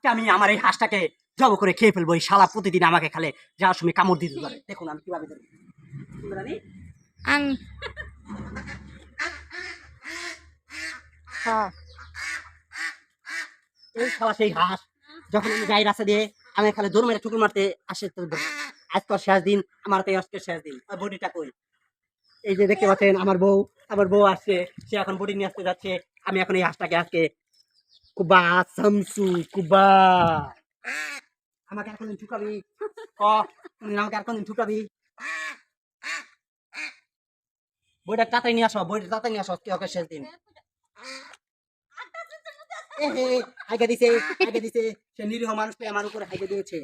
আজকে আমি আমার এই হাঁসটাকে জব করে খেয়ে ফেলবো। এই শালা প্রতিদিন আমাকে খালে যাওয়ার সময় কামড় দিতে পারে। দেখুন আমি কিভাবে ধরি। সুন্দরানী, আং হ্যাঁ এই শালা সেই হাঁস যখন আমি যাই রাস্তা দিয়ে আমি খালে দৌড় মেরে ঠুকুর মারতে আসে তো ধরে। আজকে ওর শেষ দিন, আমার তো আজকে শেষ দিন। আর বডিটা কই? এই যে দেখতে পাচ্ছেন আমার বউ আসছে, সে এখন বডি নিয়ে আসতে যাচ্ছে। আমি এখন এই হাঁসটাকে আজকে কুবা সামসু কুবা আমাকে আর কোনদিন ঠুকাবি? ক কোনদিন আমাকে আর কোনদিন ঠুকাবি? বইটা তাড়াতাড়ি নিয়ে আসো, বইটা তাড়াতাড়ি নিয়ে আসো, কে ওকে শেষ দিন। এহে, হাইগা দিছে, হাইগা দিছে। সে নিরীহ মানুষকে আমার উপরে হাইগা দিয়েছে।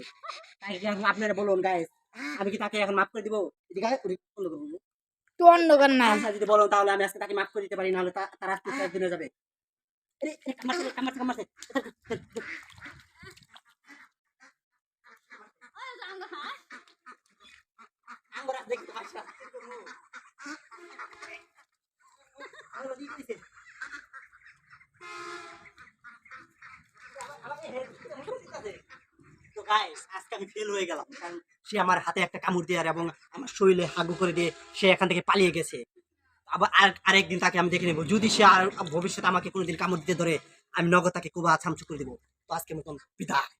তাই এখন আপনারা বলুন গাইস, আমি কি তাকে এখন মাফ করে দিব? যদি গায়ে বন্ধ করবো। তুই অন্ধকার না আচ্ছা যদি বলো তাহলে আমি আজকে তাকে মাফ করে দিতে পারি, নাহলে তার আজকে শেষ দিনে যাবে। আরে, আরে, কামড়াচ্ছে, কামড়াচ্ছে, কামড়াচ্ছে। আমরা দেখি হাসা। আমরা কি করেছে? তো গাইস আজকে আমি ফেল হয়ে গেলাম, কারণ সে আমার হাতে একটা কামড় দিয়ে এবং আমার শরীরে হাগু করে দিয়ে সে এখান থেকে পালিয়ে গেছে। আবার আরেকদিন তাকে আমি দেখে নেবো, যদি সে আর ভবিষ্যতে আমাকে কোনোদিন কামড় দিতে ধরে আমি নগদ তাকে কুবা ছামচু করে দেবো। তো আজকের মতন বিদায়।